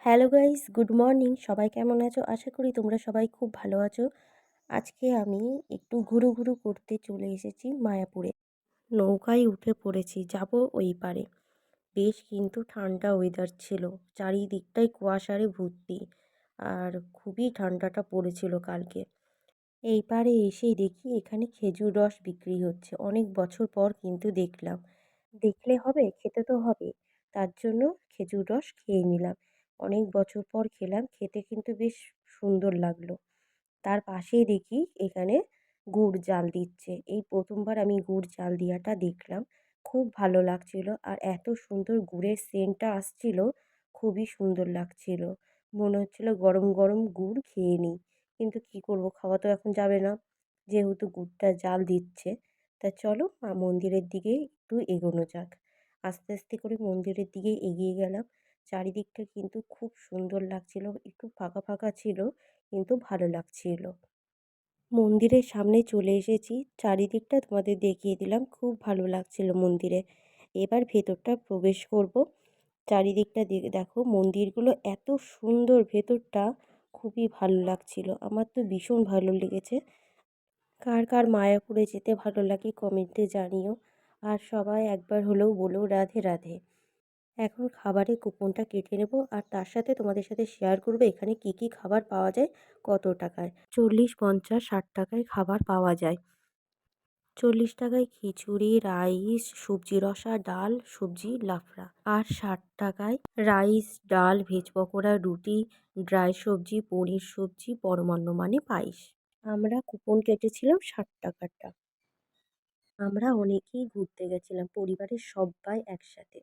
Hello guys, good morning. সবাই কেমন আছো? আশা করি তোমরা সবাই খুব ভালো আছো। আজকে আমি একটু ঘুরু করতে চলে এসেছি মায়াপুরে। নৌকায় উঠে পড়েছি, যাব ওই পারে। বেশ কিন্তু ঠান্ডা ওয়েদার ছিল, চারিদিকটাই কুয়াশারে ভর্তি। আর খুবই ঠান্ডাটা পড়েছিল কালকে। এই পারে এসেই দেখি এখানে খেজুর রস বিক্রি হচ্ছে। অনেক বছর পর কিন্তু দেখলাম। দেখলে হবে, খেতে তো হবে। তার জন্য খেজুর রস খেয়ে নিলাম। অনেক বছর পর খেলাম, খেতে কিন্তু বেশ সুন্দর লাগলো। তার পাশেই দেখি এখানে গুড় জাল দিচ্ছে। এই প্রথমবার আমি গুড় জাল দেওয়াটা দেখলাম। খুব ভালো লাগছিল, আর এত সুন্দর গুড়ের সেন্টটা আসছিল, খুবই সুন্দর লাগছিল। মনে হচ্ছিল গরম গরম গুড় খেয়ে নিই। কিন্তু কি করব, খাওয়া তো এখন যাবে না, যেহেতু গুড়টা জাল দিচ্ছে। তা চলো মন্দিরের দিকে একটু এগোনো যাক। আস্তে আস্তে করে মন্দিরের দিকে এগিয়ে গেলাম। চারিদিকটা কিন্তু খুব সুন্দর লাগছিল, একটু ফাঁকা ফাঁকা ছিল, কিন্তু ভালো লাগছিল। মন্দিরের সামনে চলে এসেছি, চারিদিকটা তোমাদের দেখিয়ে দিলাম। খুব ভালো লাগছিল মন্দিরে। এবার ভেতরটা প্রবেশ করব। চারিদিকটা দেখো, মন্দিরগুলো এত সুন্দর, ভেতরটা খুবই ভালো লাগছিল। আমার তো ভীষণ ভালো লেগেছে। কার কার মায়াপুরে যেতে ভালো লাগে কমেন্টে জানিও। আর সবাই একবার হলেও বলো রাধে রাধে। এখন খাবারের কুপনটা কেটে নেব, আর তার সাথে তোমাদের সাথে শেয়ার করব এখানে কি কি খাবার পাওয়া যায়, কত টাকায়। 40, 50, 60 টাকায় খাবার পাওয়া যায়। 40 টাকায় খিচুড়ি, রাইস, সবজি রসা, ডাল, সবজি লাফড়া। আর 60 টাকায় রাইস, ডাল, ভেজ পকোড়া, রুটি, ড্রাই সবজি, পনির সবজি, পরমান্ন মানে পায়েস। আমরা কুপন কেটেছিলাম 60 টাকারটা। আমরা অনেকেই ঘুরতে গেছিলাম, পরিবারের সবাই একসাথে।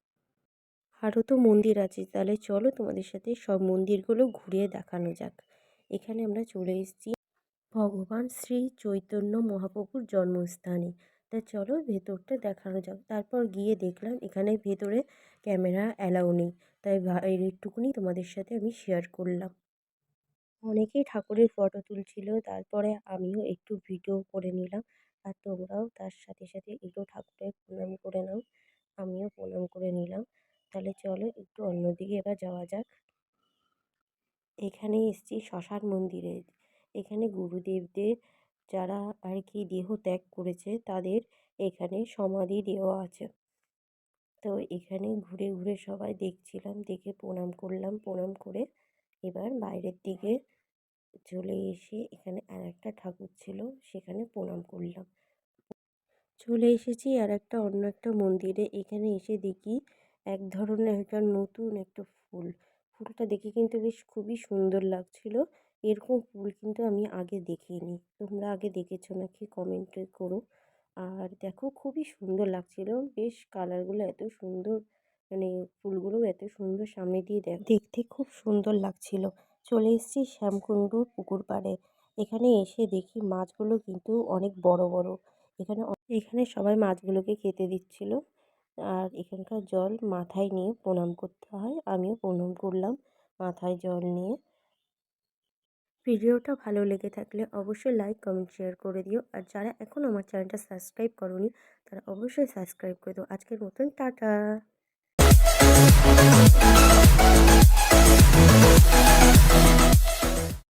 আরও তো মন্দির আছে, তাহলে চলো তোমাদের সাথে সব মন্দিরগুলো ঘুরিয়ে দেখানো যাক। এখানে আমরা চলে এসেছি ভগবান শ্রী চৈতন্য মহাপ্রভুর জন্মস্থানে। তা চলো ভেতরটা দেখানো যাক। তারপর গিয়ে দেখলাম এখানে ভেতরে ক্যামেরা অ্যালাউ নেই, তাই বাইরেরটুকুনি তোমাদের সাথে আমি শেয়ার করলাম। অনেকেই ঠাকুরের ফটো তুলছিল, তারপরে আমিও একটু ভিডিও করে নিলাম। আর তোমরাও তার সাথে সাথে একটু ঠাকুরের প্রণাম করে নাও। আমিও প্রণাম করে নিলাম। তাহলে চলো একটু অন্যদিকে এবার যাওয়া যাক। এখানে এসেছি শ্মশান মন্দিরে। এখানে গুরুদেবদের যারা আর কি দেহ ত্যাগ করেছে তাদের এখানে সমাধি দেওয়া আছে। তো এখানে ঘুরে ঘুরে সবাই দেখছিলাম, দেখে প্রণাম করলাম। প্রণাম করে এবার বাইরের দিকে চলে এসে এখানে আর একটা ঠাকুর ছিল, সেখানে প্রণাম করলাম। চলে এসেছি আর একটা অন্য একটা মন্দিরে। এখানে এসে দেখি এক ধরনের একটা নতুন একটা ফুল। ফুলটা দেখে কিন্তু বেশ খুবই সুন্দর লাগছিল। এরকম ফুল কিন্তু আমি আগে দেখিনি। তোমরা আগে দেখেছো নাকি কমেন্টে করো। আর দেখো খুবই সুন্দর লাগছিল, বেশ কালারগুলো এত সুন্দর, মানে ফুলগুলো এত সুন্দর, সামনে দিয়ে দেখতে খুব সুন্দর লাগছিল। চলে এসেছি শ্যামকুণ্ডুর পুকুর পাড়ে। এখানে এসে দেখি মাছগুলো কিন্তু অনেক বড় বড়। এখানে সবাই মাছগুলোকে খেতে দিচ্ছিল। আর এখানকার জল মাথায় নিয়ে প্রণাম করতে হয়, আমিও প্রণাম করলাম মাথায় জল নিয়ে। ভিডিওটা ভালো লেগে থাকলে অবশ্যই লাইক, কমেন্ট, শেয়ার করে দিও। আর যারা এখন আমার চ্যানেলটা সাবস্ক্রাইব করোনি তারা অবশ্যই সাবস্ক্রাইব করে দিও। আজকের মতন টাটা।